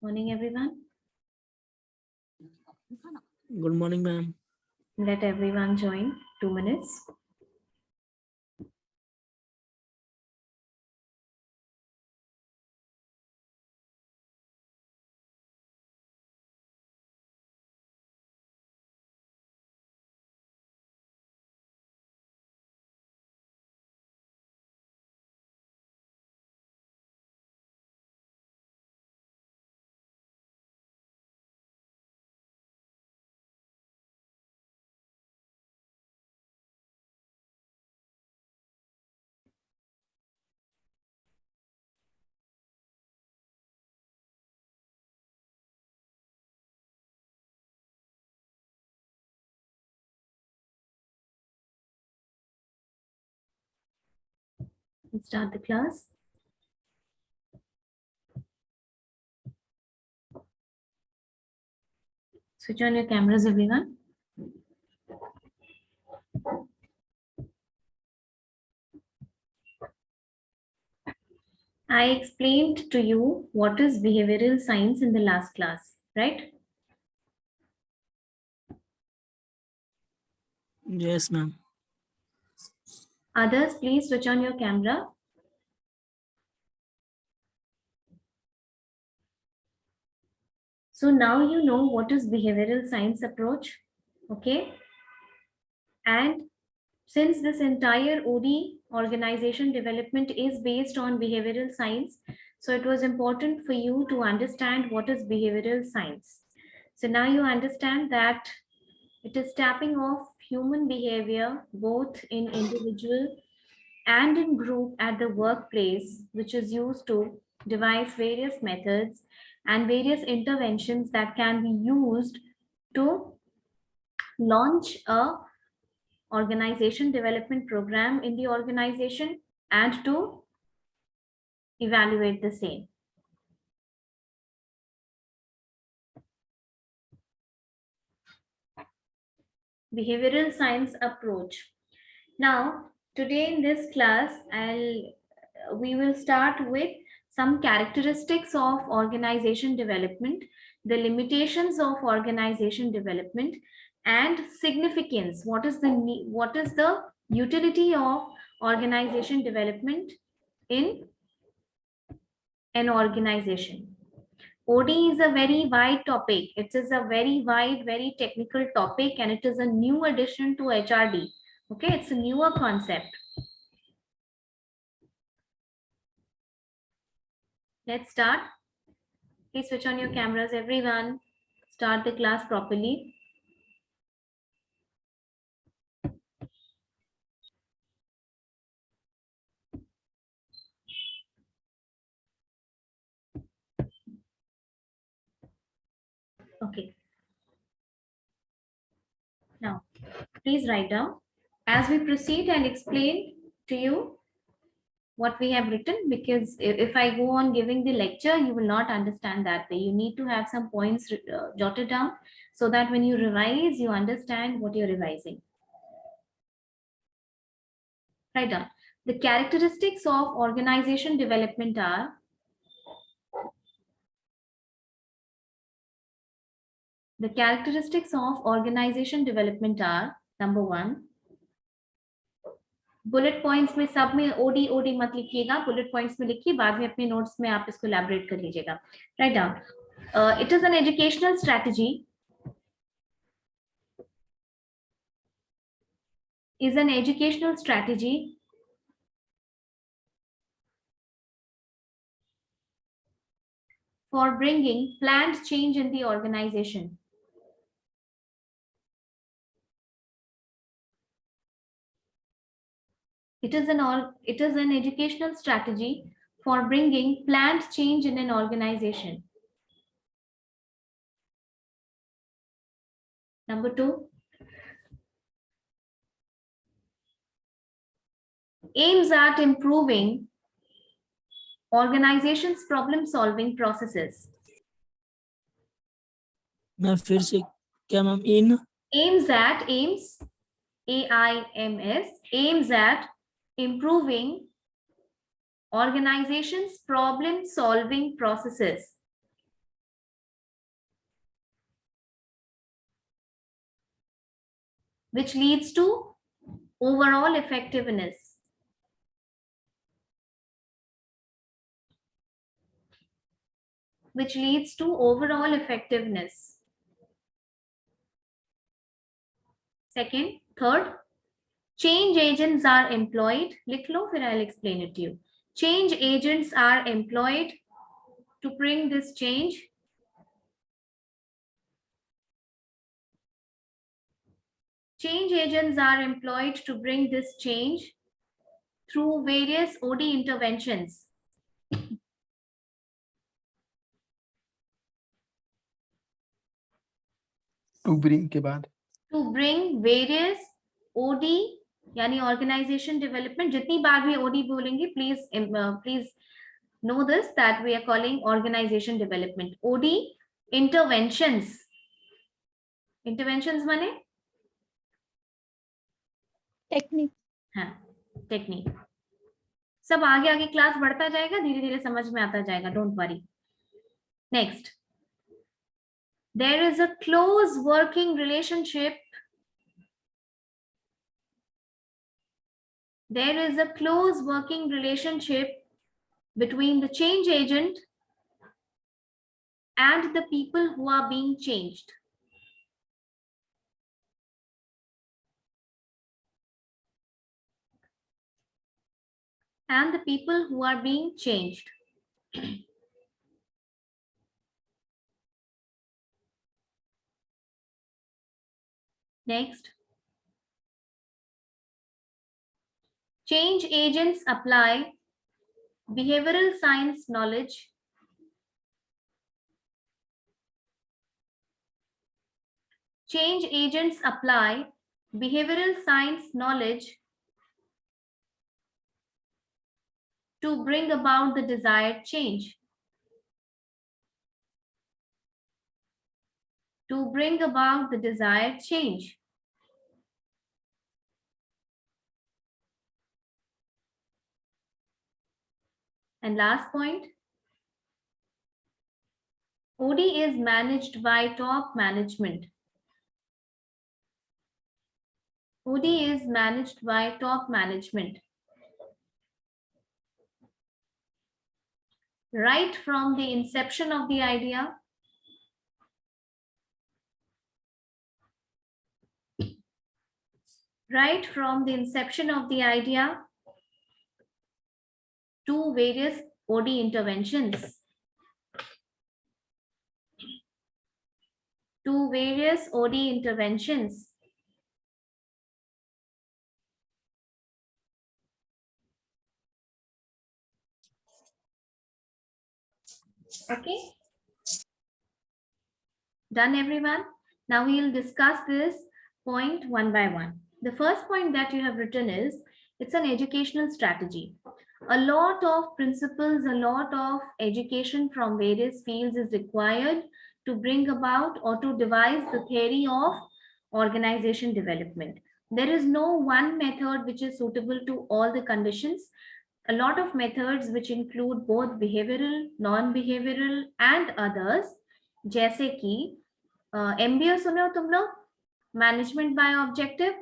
Morning, everyone. Good morning, ma'am. Let everyone join. 2 minutes. Let's start the class. Switch on your cameras, everyone. I explained to you what is behavioral science in the last class, right? Yes, ma'am. Others, please switch on your camera. So now you know what is behavioral science approach, okay? And since this entire OD organization development is based on behavioral science, so it was important for you to understand what is behavioral science. So now you understand that it is tapping off human behavior both in individual and in group at the workplace, which is used to devise various methods and various interventions that can be used to launch a organization development program in the organization and to evaluate the same. Behavioral science approach. Now, today in this class, we will start with some characteristics of organization development, the limitations of organization development, and significance. What is the utility of organization development in an organization? OD is a very wide topic. It is a very wide, very technical topic, and it is a new addition to HRD. Okay, it's a newer concept. Let's start. Please switch on your cameras, everyone. Start the class properly. Okay. Now, please write down. As we proceed, I'll explain to you what we have written, because if I go on giving the lecture, you will not understand that way. You need to have some points jotted down so that when you revise, you understand what you're revising. Write down. The characteristics of organization development are number one, bullet points में सब में OD OD मत लिखिएगा, bullet points में लिखिए, बाद में अपने नोट्स में आप इसको एलैबोरेट कर लीजिएगा. Write down. It is an educational strategy for bringing planned change in the organization. It is an educational strategy for bringing planned change in an organization. Number two, aims at improving organization's problem solving processes. मैं फिर से क्या ma'am in aims aims at improving organization's problem solving processes. which leads to overall effectiveness. Which leads to overall effectiveness. Second, third, change agents are employed. लिख लो, फिर I'll explain it to you. Change agents are employed to bring this change. Change agents are employed to bring this change through various OD interventions. To bring के बाद To bring various OD यानी organization development. जितनी बार भी OD बोलेंगे, please know this, that we are calling organization development. OD interventions. Interventions माने technique. हाँ, technique. सब आगे आगे क्लास बढ़ता जाएगा, धीरे धीरे समझ में आता जाएगा, don't worry. Next, there is a close working relationship. There is a close working relationship between the change agent and the people who are being changed. And the people who are being changed. Next, change agents apply behavioral science knowledge. Change agents apply behavioral science knowledge to bring about the desired change. To bring about the desired change. And last point, OD is managed by top management. OD is managed by top management. Right from the inception of the idea, right from the inception of the idea to various OD interventions. To various OD interventions. Okay. Done, everyone? Now we will discuss this point one by one. The first point that you have written is, it's an educational strategy. A lot of principles, a lot of education from various fields is required to bring about or to devise the theory of organization development. There is no one method which is suitable to all the conditions. A lot of methods which include both behavioral, non-behavioral and others, जैसे कि MBO सुने हो तुम लोग, management by objective,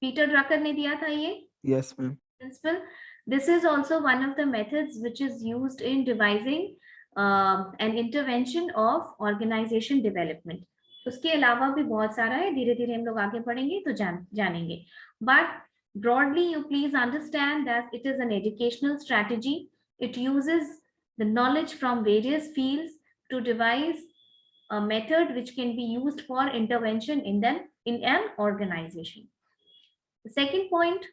Peter Drucker ने दिया था ये. yes ma'am. Principle. This is also one of the methods which is used in devising an intervention of organization development. उसके अलावा भी बहुत सारा है, धीरे धीरे हम लोग आगे बढ़ेंगे तो जानेंगे. But broadly, you please understand that it is an educational strategy. It uses the knowledge from various fields to devise a method which can be used for intervention in an organization. The second point,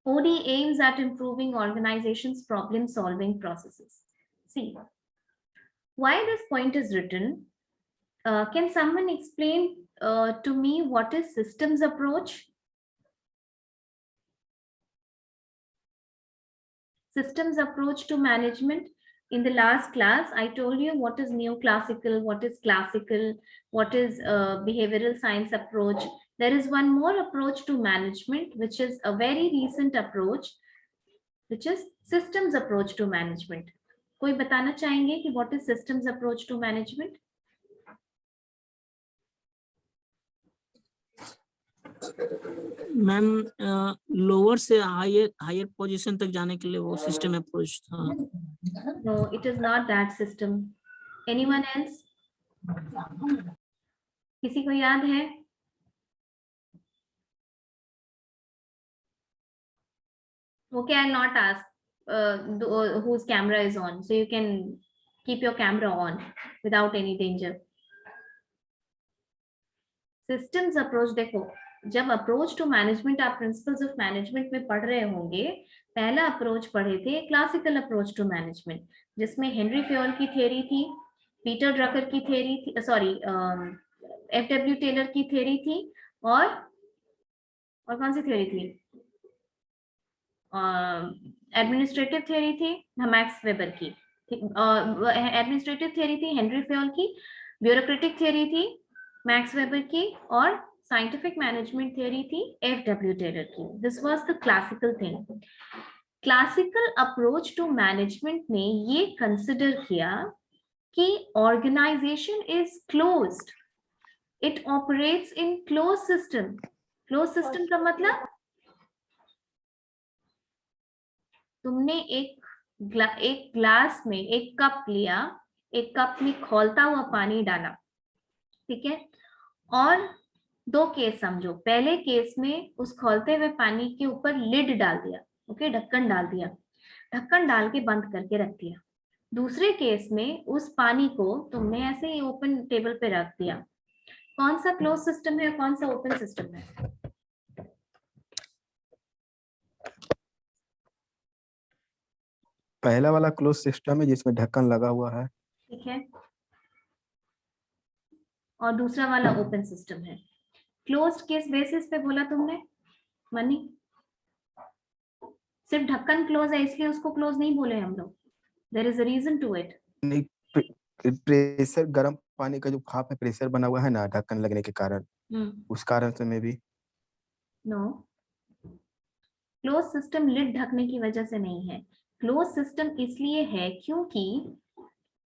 OD aims at improving organizations' problem-solving processes. See, why this point is written, can someone explain to me what is systems approach? Systems approach to management. In the last class, I told you what is neoclassical, what is classical, what is behavioral science approach. There is one more approach to management, which is a very recent approach, which is systems approach to management. कोई बताना चाहेंगे कि what is systems approach to management? Ma'am lower से higher higher position तक जाने के लिए वो सिस्टम अप्रोच था। No, it is not that system. Anyone else? किसी को याद है? Okay, I'll not ask whose camera is on, so you can keep your camera on without any danger. Systems approach, देखो जब अप्रोच टू मैनेजमेंट आप principles of management में पढ़ रहे होंगे, पहला अप्रोच पढ़े थे क्लासिकल अप्रोच टू मैनेजमेंट, जिसमें हेनरी फ्योल की थ्योरी थी, पीटर ड्रकर की थ्योरी थी, सॉरी एफ.डब्ल्यू. टेलर की थ्योरी थी, और कौन सी थ्योरी थी? एडमिनिस्ट्रेटिव थ्योरी थी मैक्स वेबर की, एडमिनिस्ट्रेटिव थ्योरी थी हेनरी फ्योल की, ब्यूरोक्रेटिक थ्योरी थी मैक्स वेबर की, और साइंटिफिक मैनेजमेंट थ्योरी थी एफ.डब्ल्यू. टेलर की. This was the classical thing. Classical approach to management ने ये कंसिडर किया कि organisation is closed, it operates in close system. Close system का मतलब तुमने एक ग्लास में एक कप लिया, एक कप में खौलता हुआ पानी डाला, ठीक है, और दो केस समझो. पहले केस में उस खौलते हुए पानी के ऊपर लिड डाल दिया, ओके, ढक्कन डाल दिया, ढक्कन डाल के बंद करके रख दिया. दूसरे केस में उस पानी को तुमने ऐसे ही ओपन टेबल पे रख दिया. कौन सा क्लोज सिस्टम है और कौन सा ओपन सिस्टम है? पहला वाला क्लोज सिस्टम है जिसमें ढक्कन लगा हुआ है। ठीक है, और दूसरा वाला ओपन सिस्टम है. क्लोज्ड किस बेसिस पे बोला तुमने मनी? सिर्फ ढक्कन क्लोज है इसलिए उसको क्लोज नहीं बोले हम लोग. There is a reason to it. नहीं, प्रेशर, गर्म पानी का जो भाप में प्रेशर बना हुआ है ना ढक्कन लगने के कारण, उस कारण से में भी नो, क्लोज सिस्टम लिड ढकने की वजह से नहीं है. क्लोज सिस्टम इसलिए है क्योंकि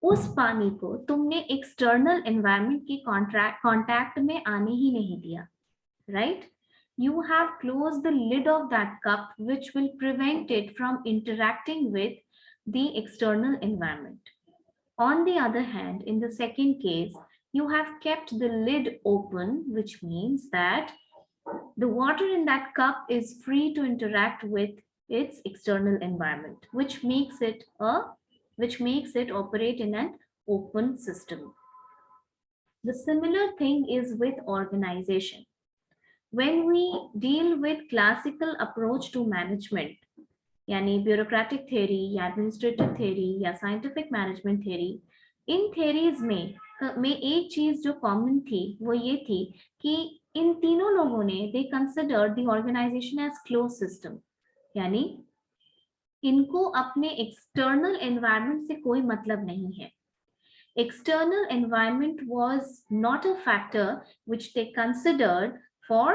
उस पानी को तुमने एक्सटर्नल एनवायरनमेंट की कांटेक्ट में आने ही नहीं दिया, right? You have closed the lid of that cup, which will prevent it from interacting with the external environment. On the other hand, in the second case, you have kept the lid open, which means that the water in that cup is free to interact with its external environment, which makes it operate in an open system. The similar thing is with organization. When we deal with classical approach to management, यानी bureaucratic theory या administrative theory या scientific management theory, इन theories में एक चीज जो common थी वो ये थी कि इन तीनों लोगों ने they considered the organization as closed system, यानी इनको अपने external environment से कोई मतलब नहीं है. External environment was not a factor which they considered for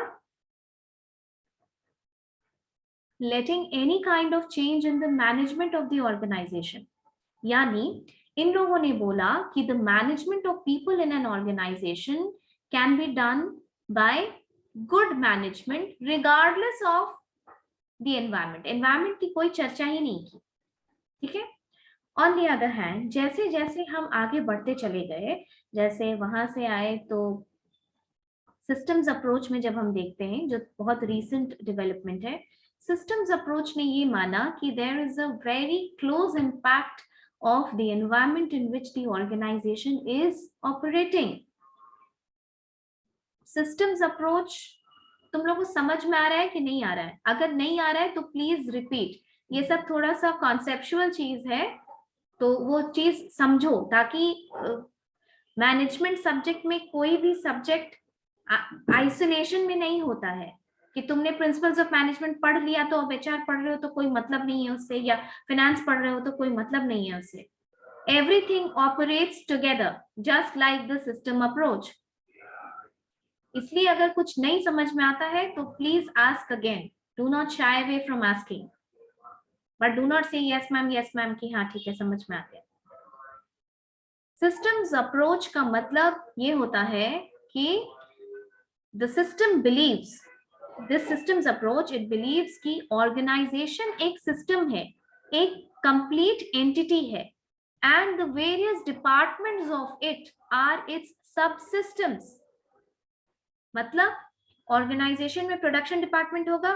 letting any kind of change in the management of the organization. यानी इन लोगों ने बोला कि the management of people in an organization can be done by good management regardless of the environment. Environment की कोई चर्चा ही नहीं की, ठीक है. On the other hand, जैसे जैसे हम आगे बढ़ते चले गए, जैसे वहां से आए तो सिस्टम्स अप्रोच में जब हम देखते हैं जो बहुत रीसेंट डेवलपमेंट है, सिस्टम्स अप्रोच ने ये माना कि there is a very close impact of the environment in which the organisation is operating. Systems approach तुम लोगों को समझ में आ रहा है कि नहीं आ रहा है? अगर नहीं आ रहा है तो प्लीज रिपीट. ये सब थोड़ा सा कॉन्सेप्चुअल चीज है, तो वो चीज समझो ताकि मैनेजमेंट सब्जेक्ट में कोई भी सब्जेक्ट आइसोलेशन में नहीं होता है कि तुमने प्रिंसिपल्स ऑफ मैनेजमेंट पढ़ लिया तो अब एचआर पढ़ रहे हो तो कोई मतलब नहीं है उससे, या फाइनेंस पढ़ रहे हो तो कोई मतलब नहीं है उससे. Everything operates together just like the system approach. इसलिए अगर कुछ नहीं समझ में आता है तो please ask again. Do not shy away from asking, but do not से यस मैम कि हाँ ठीक है समझ में आ गया. सिस्टम्स अप्रोच का मतलब ये होता है कि the system believes this systems approach it beliefs कि ऑर्गेनाइजेशन एक सिस्टम है, एक कंप्लीट एंटिटी है, and the various departments of it are its subsystems. मतलब ऑर्गेनाइजेशन में प्रोडक्शन डिपार्टमेंट होगा,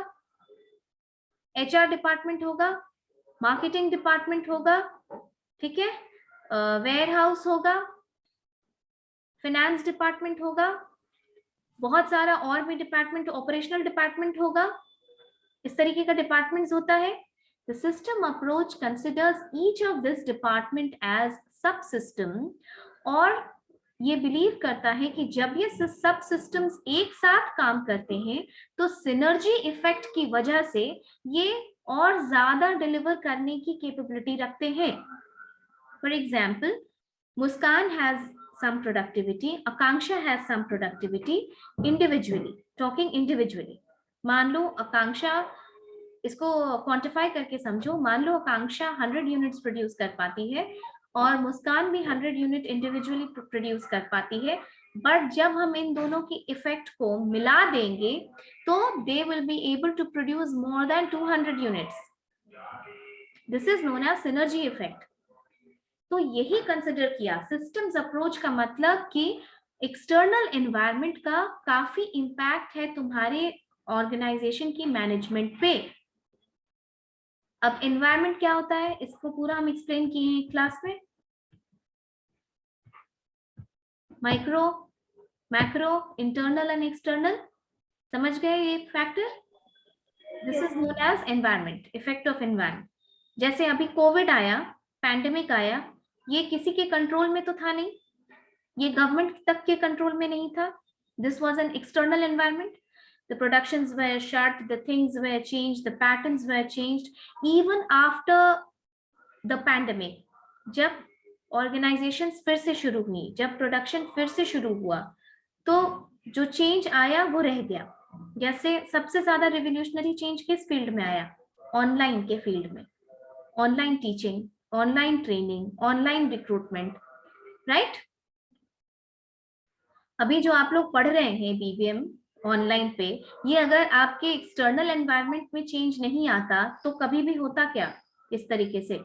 एचआर डिपार्टमेंट होगा, मार्केटिंग डिपार्टमेंट होगा, ठीक है, वेयर हाउस होगा, फाइनेंस डिपार्टमेंट होगा, बहुत सारा और भी डिपार्टमेंट, ऑपरेशनल डिपार्टमेंट होगा, इस तरीके का डिपार्टमेंट्स होता है. The system approach considers each of this department as subsystem और ये बिलीव करता है कि जब ये सब सिस्टम्स एक साथ काम करते हैं तो सिनर्जी इफेक्ट की वजह से ये और ज्यादा डिलीवर करने की कैपेबिलिटी रखते हैं. For example, Muskan has some productivity, Akanksha has some productivity individually, talking individually. मान लो आकांक्षा, इसको क्वांटिफाई करके समझो, मान लो आकांक्षा 100 यूनिट्स प्रोड्यूस कर पाती है और मुस्कान भी 100 यूनिट इंडिविजुअली प्रोड्यूस कर पाती है, बट जब हम इन दोनों की इफेक्ट को मिला देंगे तो they will be able to produce more than 200 units. This is known as synergy effect. तो यही कंसिडर किया सिस्टम्स अप्रोच का मतलब कि एक्सटर्नल एनवायरनमेंट का काफी इंपैक्ट है तुम्हारे ऑर्गेनाइजेशन की मैनेजमेंट पे. अब एनवायरनमेंट क्या होता है इसको पूरा हम एक्सप्लेन किए हैं क्लास में. Micro, macro, internal and external, समझ गए ये factor. This is known as environment, effect of environment. जैसे अभी कोविड आया, पैंडेमिक आया, ये किसी के कंट्रोल में तो था नहीं, ये गवर्नमेंट तक के कंट्रोल में नहीं था. This was an external environment. The productions were shut, the things were changed, the patterns were changed. Even after the pandemic, जब organizations फिर से शुरू हुई, जब production फिर से शुरू हुआ, तो जो change आया वो रह गया. जैसे सबसे ज्यादा revolutionary change किस फील्ड में आया? ऑनलाइन के फील्ड में. Online teaching, online training, online recruitment, right. अभी जो आप लोग पढ़ रहे हैं बीबीएम ऑनलाइन पे, ये अगर आपके एक्सटर्नल एनवायरनमेंट में चेंज नहीं आता तो कभी भी होता क्या इस तरीके से?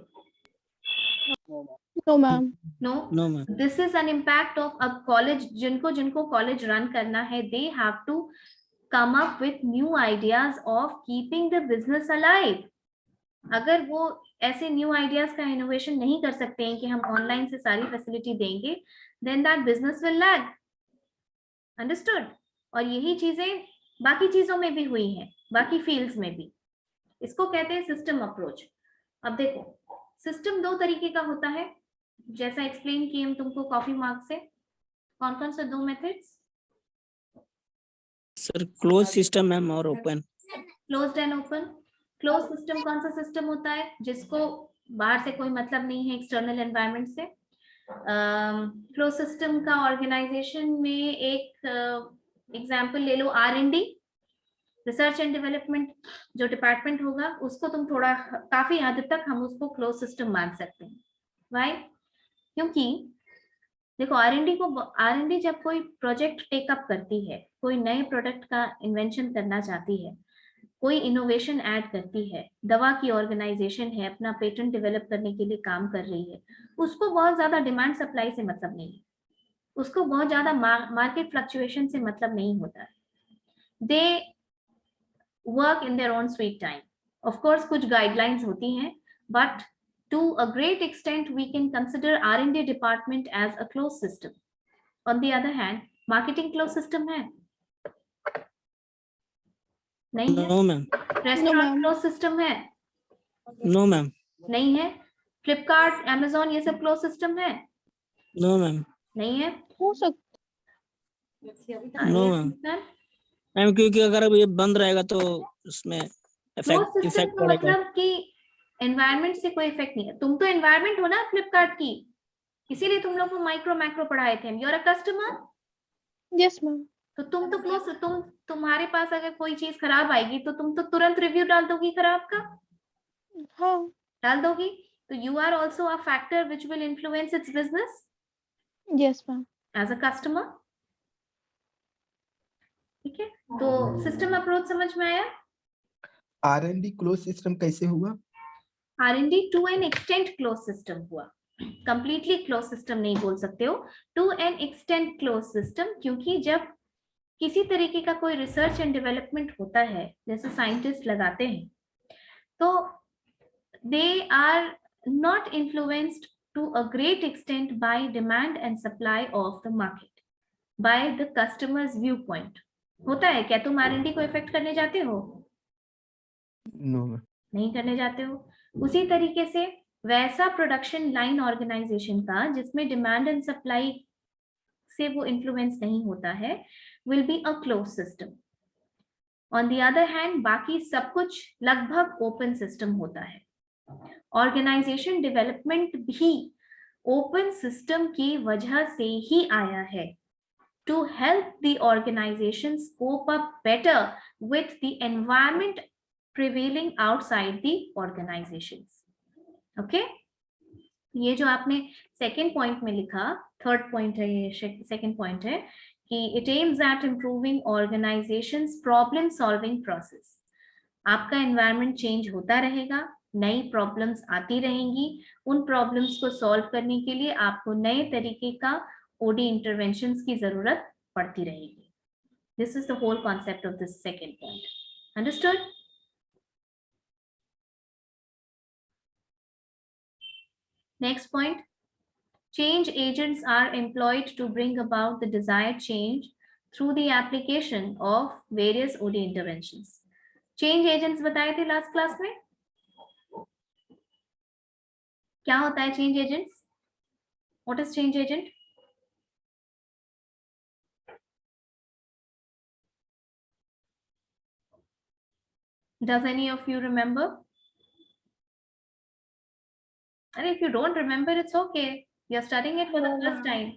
No ma'am. No. No ma'am. This is an impact of, अब कॉलेज जिनको कॉलेज रन करना है, they have to come up with new ideas of keeping the business alive. अगर वो ऐसे न्यू आइडियाज का इनोवेशन नहीं कर सकते हैं कि हम ऑनलाइन से सारी फैसिलिटी देंगे, then that business will lag. Understood. और यही चीजें बाकी चीजों में भी हुई हैं, बाकी फील्ड्स में भी. इसको कहते हैं सिस्टम अप्रोच. अब देखो, सिस्टम दो तरीके का होता है, जैसा एक्सप्लेन किए हम तुमको कॉफी मार्क से. कौन कौन से दो methods? Sir close system ma'am और open. Closed and open. Close system कौन सा सिस्टम होता है? जिसको बाहर से कोई मतलब नहीं है, एक्सटर्नल एनवायरनमेंट से. क्लोज सिस्टम का ऑर्गेनाइजेशन में एक एग्जाम्पल ले लो, R&D, रिसर्च एंड डेवलपमेंट जो डिपार्टमेंट होगा, उसको तुम थोड़ा काफी हद तक हम उसको क्लोज सिस्टम मान सकते हैं. वाई? क्योंकि देखो, R&D जब कोई प्रोजेक्ट टेकअप करती है, कोई नए प्रोडक्ट का इन्वेंशन करना चाहती है, कोई इनोवेशन ऐड करती है, दवा की ऑर्गेनाइजेशन है, अपना पेटेंट डेवलप करने के लिए काम कर रही है, उसको बहुत ज्यादा डिमांड सप्लाई से मतलब नहीं है, उसको बहुत ज्यादा मार्केट फ्लक्चुएशन से मतलब नहीं होता है. They work in their own sweet time. Of course कुछ गाइडलाइंस होती हैं, but to a great extent we can consider R&D department as a closed system. On the other hand, marketing closed system है? नहीं है. No ma'am. Restaurant close system है? No ma'am. नहीं है. Flipkart, Amazon, ये सब क्लोज सिस्टम है? No ma'am. नहीं है. हो सकता. No ma'am. मैम क्योंकि अगर अब ये बंद रहेगा तो उसमें क्लोज सिस्टम इफेक्ट का पड़ेगा. मतलब कि एनवायरनमेंट से कोई इफेक्ट नहीं है. तुम तो एनवायरनमेंट हो ना फ्लिपकार्ट की, इसीलिए तुम लोग को माइक्रो मैक्रो पढ़ाए थे. You are a customer. Yes ma'am. तो तुम तो क्लोज, तुम्हारे पास अगर कोई चीज खराब आएगी तो तुम तो तुरंत रिव्यू डाल दोगी खराब का. हाँ. डाल दोगी. तो you are also a factor which will influence its business yes ma'am. As a customer. ठीक है, तो सिस्टम अप्रोच समझ में आया। R&D क्लोज सिस्टम कैसे हुआ? R&D to an extent close system हुआ, कंप्लीटली क्लोज सिस्टम नहीं बोल सकते हो, to an extent close system, क्योंकि जब किसी तरीके का कोई रिसर्च एंड डेवलपमेंट होता है, जैसे साइंटिस्ट लगाते हैं, तो they are not influenced to a great extent by demand and supply of the market, by the customers view point. होता है क्या, तुम R&D को इफेक्ट करने जाते हो? नो, नहीं करने जाते हो। उसी तरीके से वैसा प्रोडक्शन लाइन ऑर्गेनाइजेशन का जिसमें डिमांड एंड सप्लाई से वो इन्फ्लुएंस नहीं होता है, will be a close system. On the other hand बाकी सब कुछ लगभग ओपन सिस्टम होता है। ऑर्गेनाइजेशन डेवलपमेंट भी ओपन सिस्टम की वजह से ही आया है, to help the organisation cope up better with the environment prevailing outside the organizations. Okay, ये जो आपने सेकेंड पॉइंट में लिखा, थर्ड पॉइंट है ये, सेकेंड पॉइंट है कि it aims at improving organizations problem solving process. आपका एनवायरनमेंट चेंज होता रहेगा, नई प्रॉब्लम्स आती रहेंगी, उन प्रॉब्लम्स को सॉल्व करने के लिए आपको नए तरीके का ओडी इंटरवेंशंस की जरूरत पड़ती रहेगी. This is the whole concept of this second point. Understood? Next point, change agents are employed to bring about the desired change through the application of various OD interventions. Change agents बताए थे last class में, क्या होता है change agents? What is change agent? Does any of you remember? And if you don't remember, it's okay. You're studying it for the first time.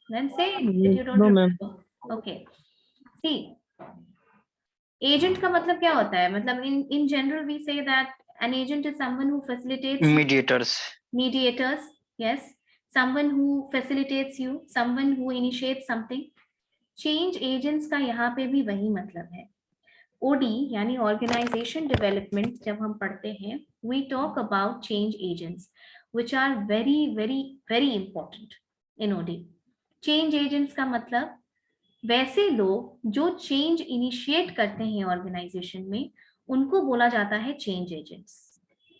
Then say that you don't No, ma'am. remember. Okay. See, agent का मतलब क्या होता है? मतलब in general we say that an agent is someone who facilitates mediators, yes, someone who facilitates you, someone who initiates something. Change agents का यहाँ पे भी वही मतलब है. OD यानी organization development जब हम पढ़ते हैं, we talk about change agents, which are very, very, very important in OD. Change agents का मतलब वैसे लोग जो चेंज इनिशिएट करते हैं ऑर्गेनाइजेशन में, उनको बोला जाता है change agents.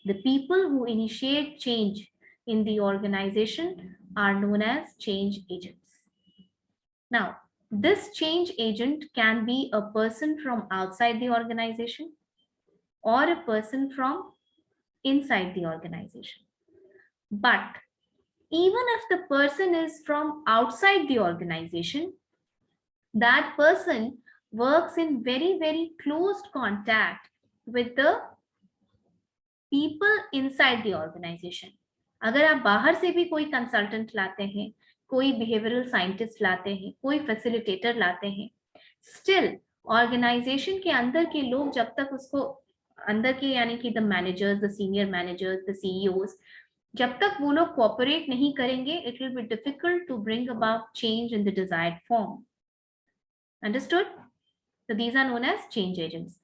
The people who initiate change in the organisation are known as change agents. Now this change agent can be a person from outside the organization or a person from inside the organization. But even if the person is from outside the organization, that person works in very, very close contact with the people inside the organization. अगर आप बाहर से भी कोई consultant लाते हैं, कोई behavioural scientist लाते हैं, कोई फैसिलिटेटर लाते हैं, स्टिल ऑर्गेनाइजेशन के अंदर के लोग जब तक उसको अंदर के यानी कि the managers, the senior managers, the CEOs, जब तक वो लोग कोऑपरेट नहीं करेंगे, it will be difficult to bring about change in the desired form. Understood? So these are known as change agents.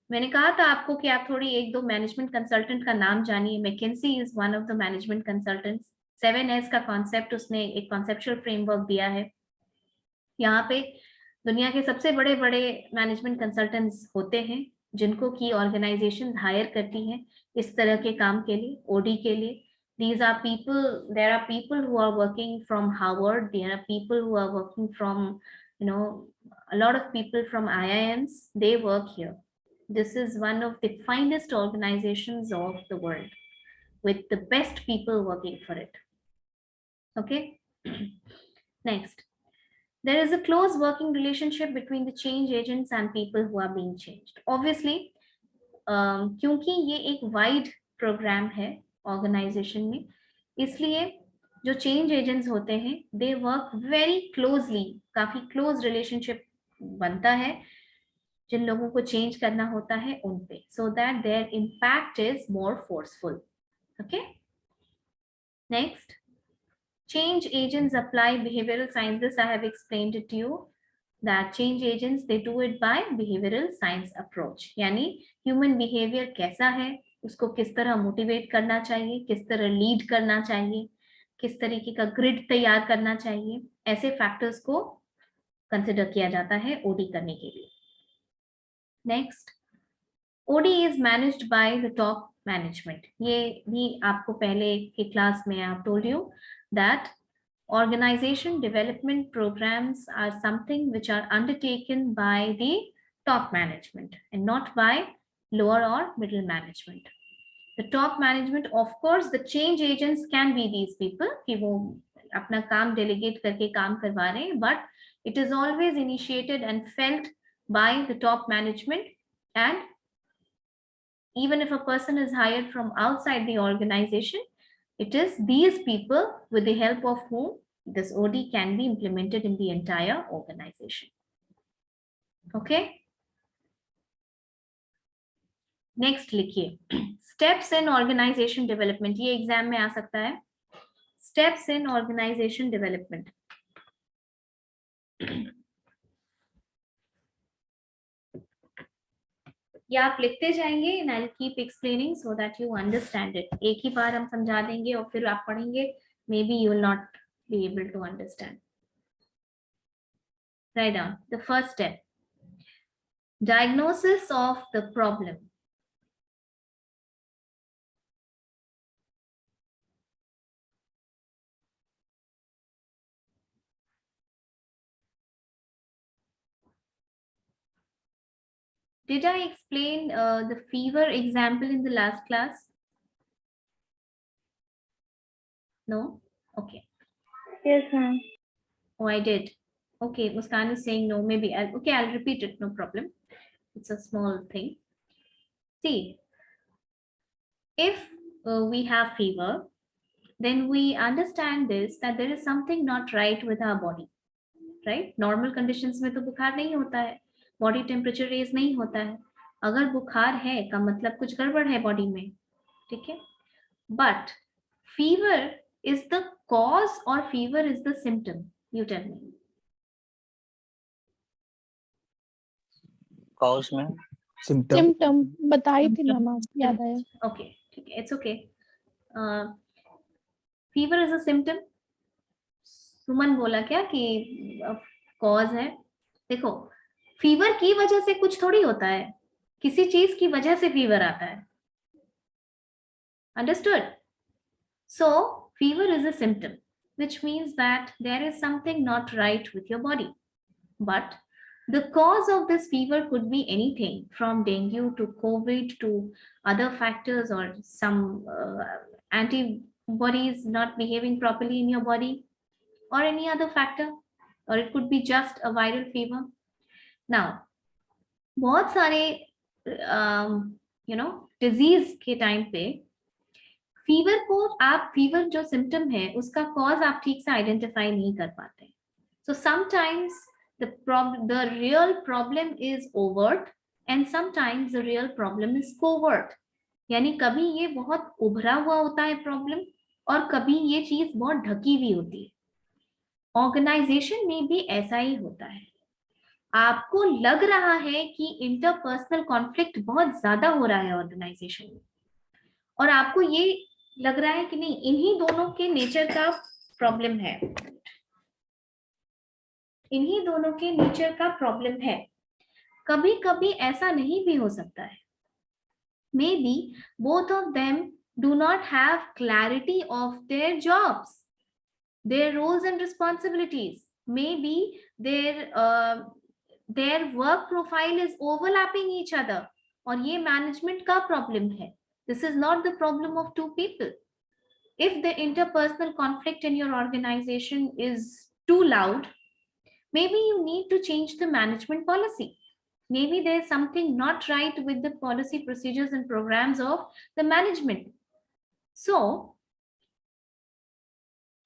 मैंने कहा था आपको कि आप थोड़ी एक दो मैनेजमेंट कंसल्टेंट का नाम जानिए. McKinsey is one of the management consultants. 7S का कॉन्सेप्ट उसने एक कॉन्सेप्चुअल फ्रेमवर्क दिया है. यहाँ पे दुनिया के सबसे बड़े बड़े मैनेजमेंट कंसल्टेंट्स होते हैं जिनको की ऑर्गेनाइजेशन हायर करती हैं इस तरह के काम के लिए, ओडी के लिए. These are people, there are people who are working from Harvard, there are people who are working from, you know, a lot of people from IIMs, they work here. This is one of the finest organizations of the world with the best people working for it. Okay. Next, there is a close working relationship between the change agents and people who are being changed. Obviously, क्योंकि ये एक wide programme है organisation में, इसलिए जो change agents होते हैं they work very closely, काफी क्लोज रिलेशनशिप बनता है जिन लोगों को चेंज करना होता है उन पे, so that there impact is more forceful. Okay. Next, change agents apply behavioral science. This I have explained it to you. that change agents, they do it by behavioral science approach. यानी human behavior कैसा है, उसको किस तरह motivate करना चाहिए, किस तरह लीड करना चाहिए, किस तरीके का ग्रिड तैयार करना चाहिए, ऐसे फैक्टर्स को कंसिडर किया जाता है ओडी करने के लिए. Next, OD is managed by the top management. ये भी आपको पहले की क्लास में आप told you that organization development programs are something which are undertaken by the top management and not by lower or middle management. The top management, of course, the change agents can be these people कि वो अपना काम delegate करके काम करवा रहे हैं, but it is always initiated and felt by the top management. And even if a person is hired from outside the organization, it is these people with the help of whom this OD can be implemented in the entire organization. Okay. Next लिखिए steps in organization development. ये exam में आ सकता है. Steps in organization development. या आप लिखते जाएंगे and I'll keep explaining so that you understand it. एक ही बार हम समझा देंगे और फिर आप पढ़ेंगे, maybe you will not be able to understand. Write down the first step. Diagnosis of the problem. Did I explain the fever example in the last class? No? Okay. Yes, ma'am. Oh, I did. Okay, Muskan is saying no. Maybe I'll repeat it. No problem. It's a small thing. See, if we have fever, then we understand this, that there is something not right with our body, right? Normal conditions में तो बुखार नहीं होता है, body temperature raise नहीं होता है. अगर बुखार है का मतलब कुछ गड़बड़ है बॉडी में, ठीक है? But fever is the cause or fever is the symptom? You tell me. Cause में सिम्टम सिम्टम बताई थी मैम आप, याद आया. Okay, ठीक है, it's okay. Fever is a symptom. सुमन बोला क्या कि कॉज है? देखो, फीवर की वजह से कुछ थोड़ी होता है, किसी चीज की वजह से फीवर आता है. Understood? So fever is a symptom, which means that there is something not right with your body. But the cause of this fever could be anything from dengue to COVID to other factors, or some antibodies not behaving properly in your body, or any other factor, or it could be just a viral fever. Now, बहुत सारे disease के time पे fever को आप, fever जो symptom है उसका cause आप ठीक से आइडेंटिफाई नहीं कर पाते. So sometimes the real problem is overt and sometimes the real problem is covert. यानी कभी ये बहुत उभरा हुआ होता है प्रॉब्लम और कभी ये चीज बहुत ढकी हुई होती है. ऑर्गेनाइजेशन में भी ऐसा ही होता है. आपको लग रहा है कि इंटरपर्सनल कॉन्फ्लिक्ट बहुत ज्यादा हो रहा है ऑर्गेनाइजेशन में, और आपको ये लग रहा है कि नहीं, इन्हीं दोनों के नेचर का प्रॉब्लम है, इन्हीं दोनों के नेचर का प्रॉब्लम है. कभी कभी ऐसा नहीं भी हो सकता है. May be both of them do not have clarity of their jobs, their roles and responsibilities. Maybe their work profile is overlapping each other, और ये management का problem है. This is not the problem of two people. If the interpersonal conflict in your organization is too loud, maybe you need to change the management policy. Maybe there's something not right with the policy, procedures and programs of the management. So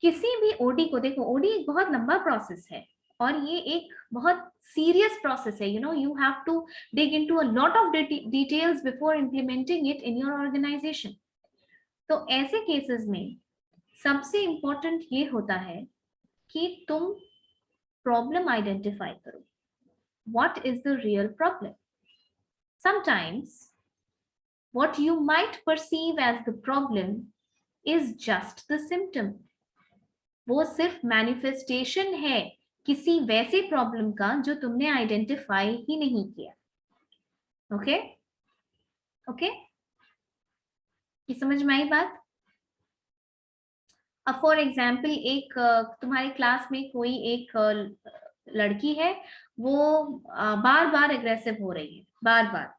किसी भी OD को देखो, OD एक बहुत लंबा process है और ये एक बहुत सीरियस प्रोसेस है. You have to dig into a lot of details before implementing it in your organization. तो ऐसे केसेस में सबसे इम्पोर्टेंट ये होता है कि तुम प्रॉब्लम आइडेंटिफाई करो. what is the real problem. Sometimes what you might perceive as the problem is just the symptom. वो सिर्फ मैनिफेस्टेशन है किसी वैसे प्रॉब्लम का जो तुमने आइडेंटिफाई ही नहीं किया. ओके ओके, ये समझ में आई बात? अब फॉर एग्जाम्पल एक तुम्हारे क्लास में कोई एक लड़की है, वो बार बार एग्रेसिव हो रही है, बार बार.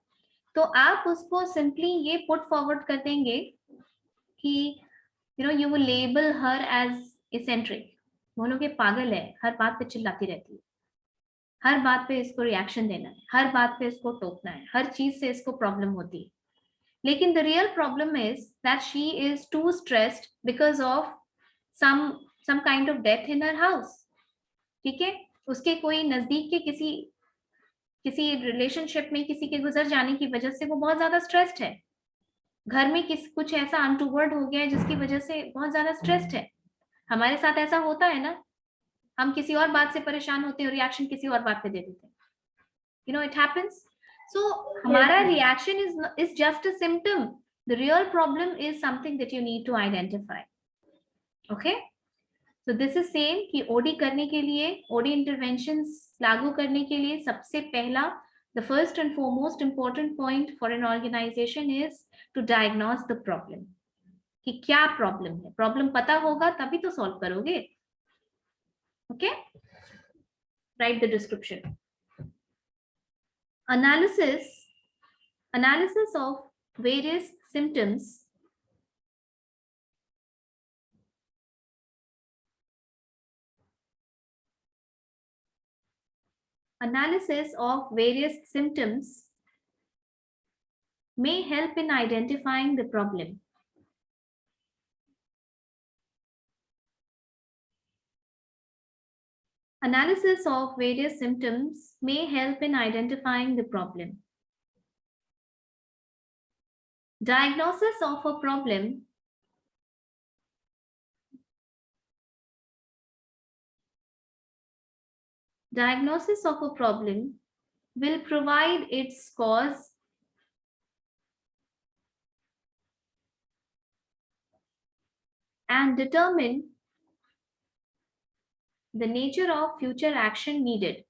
तो आप उसको सिंपली ये पुट फॉरवर्ड कर देंगे कि you will label her as eccentric. बोलो कि पागल है, हर बात पे चिल्लाती रहती है, हर बात पे इसको रिएक्शन देना है, हर बात पे इसको टोकना है, हर चीज से इसको प्रॉब्लम होती है. लेकिन the real problem is that she is too stressed because of some kind of death in her house. ठीक है, उसके कोई नजदीक के किसी रिलेशनशिप में किसी के गुजर जाने की वजह से वो बहुत ज्यादा स्ट्रेस्ड है. घर में कुछ ऐसा अनटूवर्ड हो गया है जिसकी वजह से बहुत ज्यादा स्ट्रेस्ड है. हमारे साथ ऐसा होता है ना, हम किसी और बात से परेशान होते हैं और रिएक्शन किसी और बात पे दे देते हैं. It happens. सो हमारा reaction is just a symptom. The real problem is something that you need to identify. Okay, so this is same कि ओडी करने के लिए, ओडी इंटरवेंशंस लागू करने के लिए सबसे पहला, the first and foremost important point for an organization is to diagnose the problem. कि क्या प्रॉब्लम है. प्रॉब्लम पता होगा तभी तो सॉल्व करोगे. Okay, right the description. analysis of various symptoms may help in identifying the problem. Analysis of various symptoms may help in identifying the problem. Diagnosis of a problem will provide its cause and determine the nature of future action needed.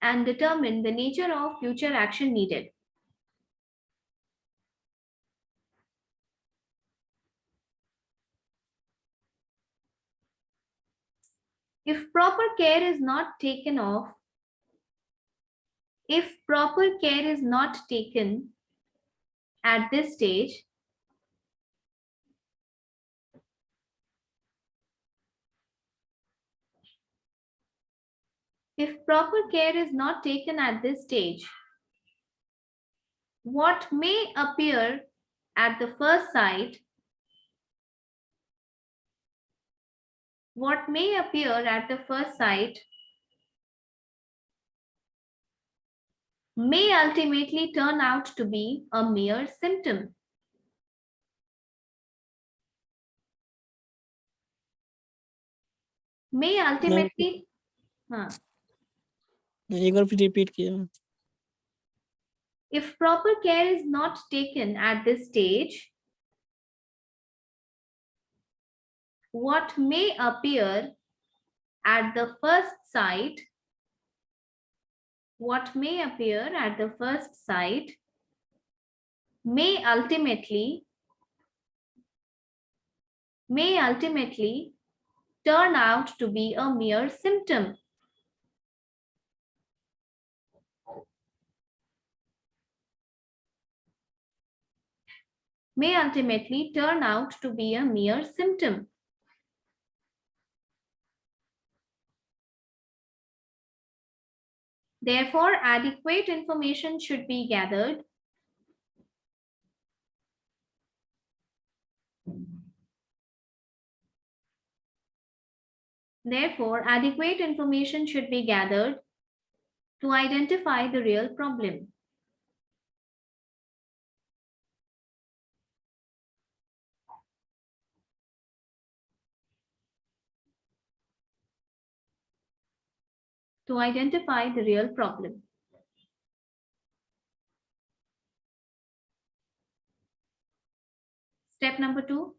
And determine the nature of future action needed. If proper care is not taken at this stage, what may appear at the first sight may ultimately turn out to be a mere symptom. May ultimately, एक बार फिर repeat किया. if proper care is not taken at this stage, what may appear at the first sight may ultimately turn out to be a mere symptom. May ultimately turn out to be a mere symptom. Therefore, adequate information should be gathered to identify the real problem. to identify the real problem. Step number 2,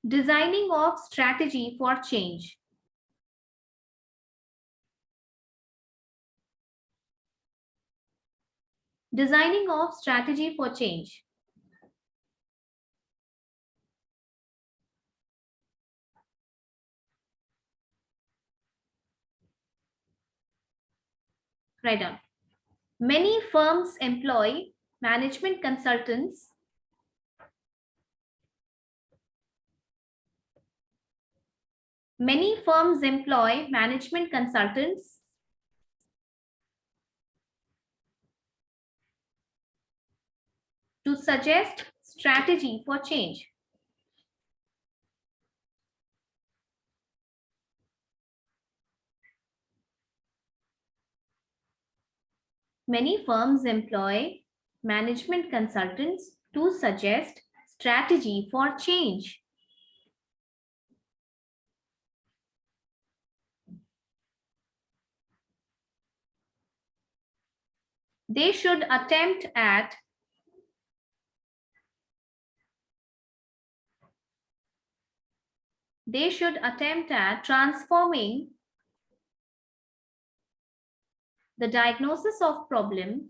designing of strategy for change. Designing of strategy for change. Write down. Many firms employ management consultants Many firms employ management consultants to suggest strategy for change. Many firms employ management consultants to suggest strategy for change. They should attempt at transforming the diagnosis of problem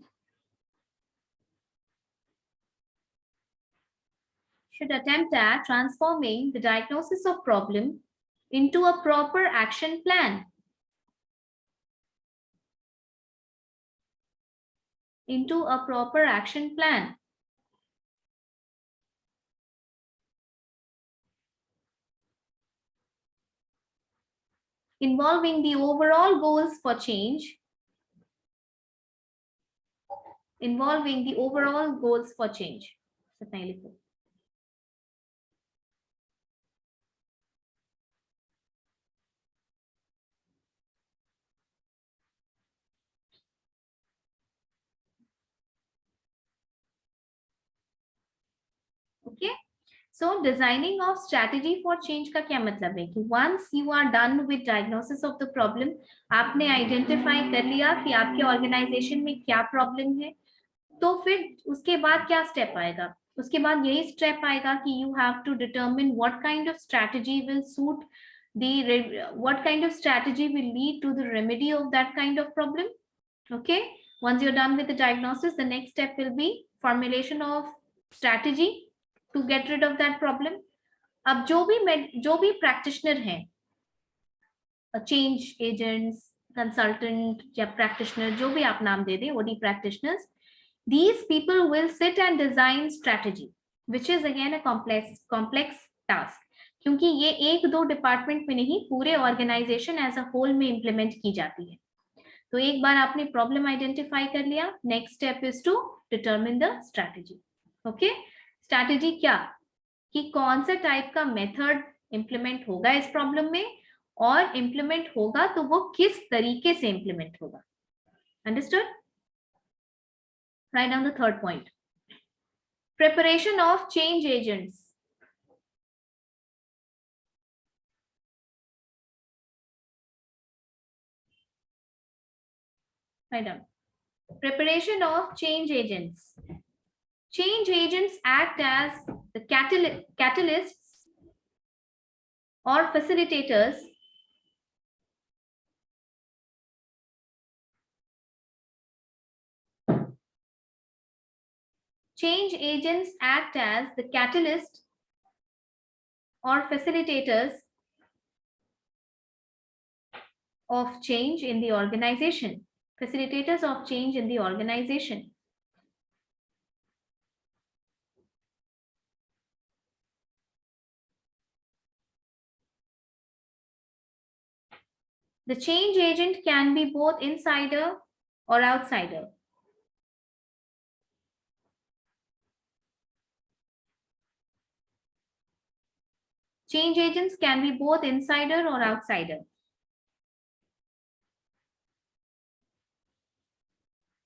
into a proper action plan. Involving the overall goals for change. Okay, so designing of strategy for change का क्या मतलब है कि once you are done with diagnosis of the problem, आपने identify कर लिया कि आपके organization में क्या problem है, तो फिर उसके बाद क्या step आएगा? उसके बाद यही step आएगा कि you have to determine what kind of strategy will suit what kind of strategy will lead to the remedy of that kind of problem. Okay, once you're done with the diagnosis, the next step will be formulation of strategy to get rid of that problem. अब जो भी practitioner हैं, change agents, consultant या practitioner, जो भी आप नाम दे दें, OD practitioners, these people will sit and design strategy, which is again a complex task. क्योंकि ये एक दो डिपार्टमेंट में नहीं, पूरे ऑर्गेनाइजेशन एज अ होल में इंप्लीमेंट की जाती है. तो एक बार आपने प्रॉब्लम आइडेंटिफाई कर लिया, next step is to determine the strategy. Okay, strategy क्या, कि कौन सा टाइप का मेथड इंप्लीमेंट होगा इस प्रॉब्लम में, और इंप्लीमेंट होगा तो वो किस तरीके से इंप्लीमेंट होगा. Understood? Write down the third point, preparation of change agents. Write down. Preparation of change agents. Change agents act as the catalysts or facilitators Change agents act as the catalyst or facilitators of change in the organization. Facilitators of change in the organization. The change agent can be both insider or outsider. Change agents can be both insider or outsider.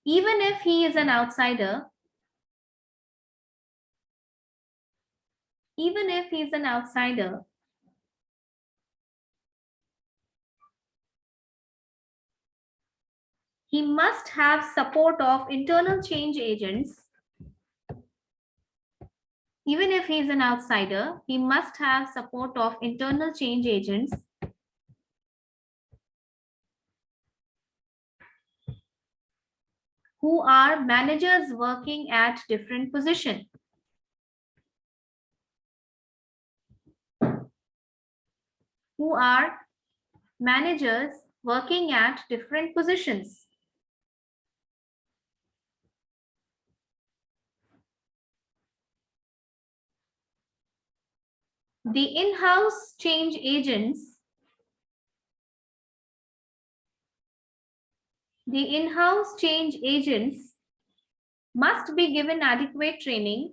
Even if he is an outsider, he must have support of internal change agents. Even if he is an outsider, he must have support of internal change agents who are managers working at different positions. Who are managers working at different positions. The in-house change agents must be given adequate training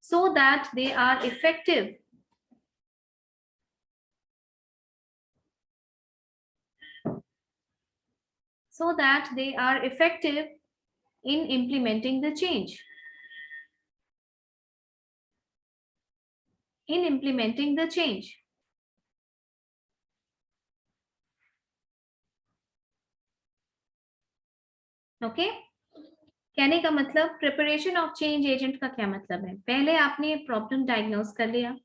so that they are effective in implementing the change. Okay कहने का मतलब preparation of change agent का क्या मतलब है? पहले आपने problem diagnose कर लिया,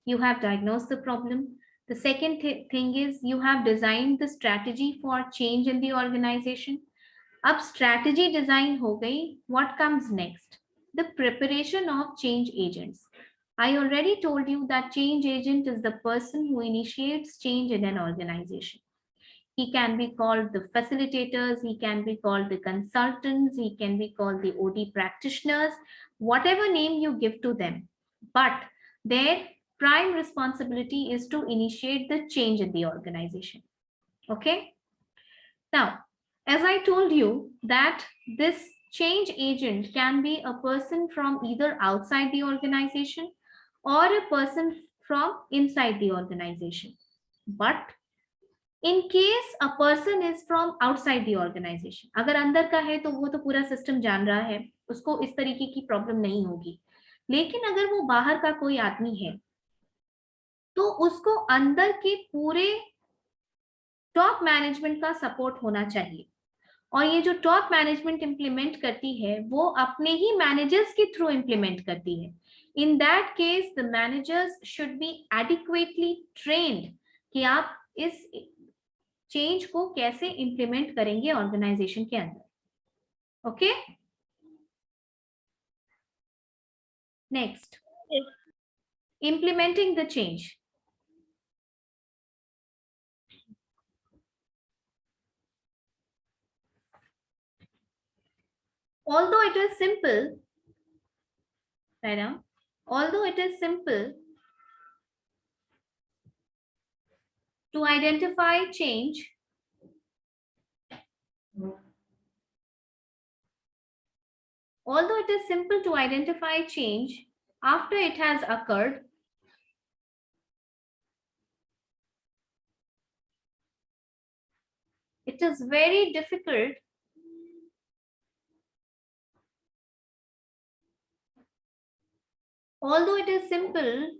you have diagnose the problem. The second thing is you have design the strategy for change in the organisation. अब स्ट्रैटेजी डिजाइन हो गई, what comes next? The preparation of change agents. I already told you that change agent is the person who initiates change in an organization. He can be called the facilitators, he can be called the consultants, he can be called the OD practitioners, whatever name you give to them. But their prime responsibility is to initiate the change in the organization. Okay? Now, as I told you that this change agent can be a person from either outside the organization or a person from inside the organization. But in case a person is from outside the organization, अगर अंदर का है तो वो तो पूरा system जान रहा है, उसको इस तरीके की प्रॉब्लम नहीं होगी. लेकिन अगर वो बाहर का कोई आदमी है तो उसको अंदर के पूरे टॉप मैनेजमेंट का सपोर्ट होना चाहिए. और ये जो टॉप मैनेजमेंट इंप्लीमेंट करती है वो अपने ही मैनेजर्स के थ्रू इंप्लीमेंट करती है. In that case the managers should be adequately trained कि आप इस चेंज को कैसे इंप्लीमेंट करेंगे ऑर्गेनाइजेशन के अंदर. Okay, next, implementing the change. Although it is simple, right now, although it is simple to identify change, after it has occurred, it is very difficult although it is simple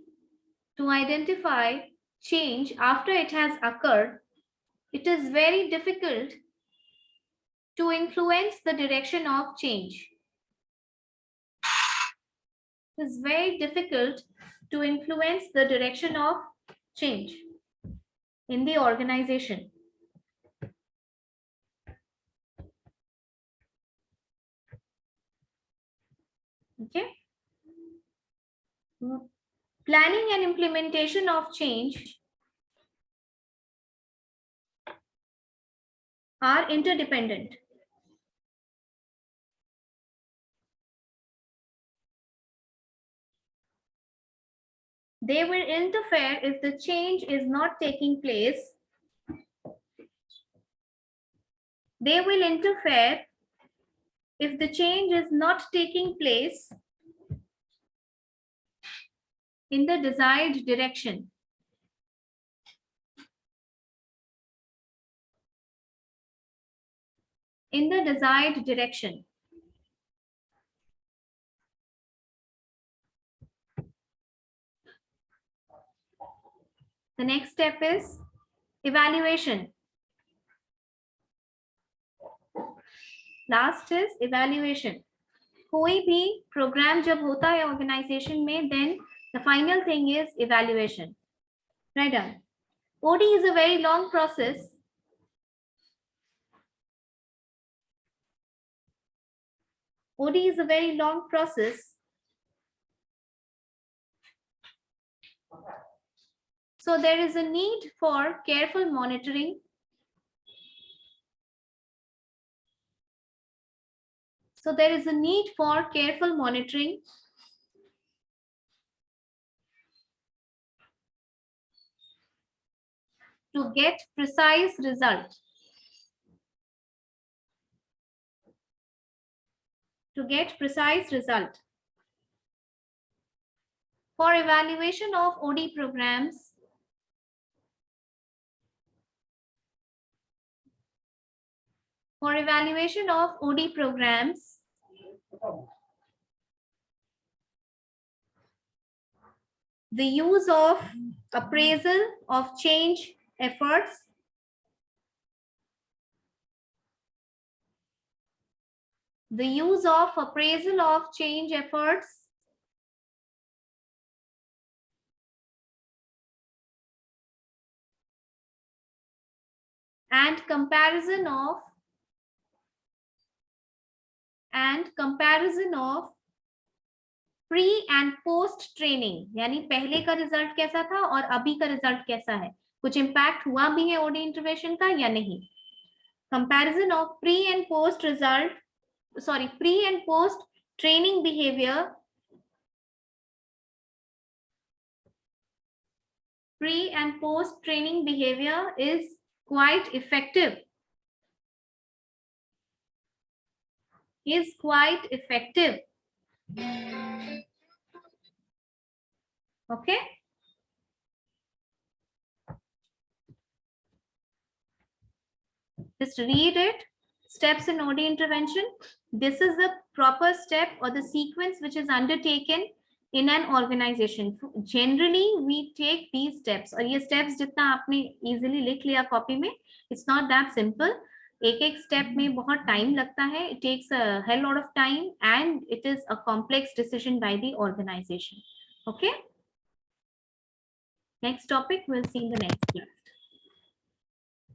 to identify change after it has occurred, it is very difficult to influence the direction of change. It is very difficult to influence the direction of change in the organization. Okay. Planning and implementation of change are interdependent. They will interfere if the change is not taking place. They will interfere if the change is not taking place in the desired direction. In the desired direction. The next step is evaluation. Last is evaluation. कोई भी program जब होता है organization में, then the final thing is evaluation. Right on. OD is a very long process. OD is a very long process. So there is a need for careful monitoring. So there is a need for careful monitoring to get precise result. To get precise result. For evaluation of OD programs, the use of appraisal of change efforts, and comparison of pre and post training, यानी पहले का result कैसा था और अभी का result कैसा है, कुछ इम्पैक्ट हुआ भी है ओडी इंटरवेंशन का या नहीं. Comparison of pre and post training behaviour, pre and post training behavior is quite effective. Okay. Just read it. Steps in OD intervention. This is the proper step or the sequence which is undertaken in an organization. Generally, we take these steps. और ये steps जितना आपने easily लिख लिया copy में, it's not that simple. एक step में बहुत time लगता है. It takes a hell lot of time and it is a complex decision by the organization. Okay. Next topic we'll see in the next class.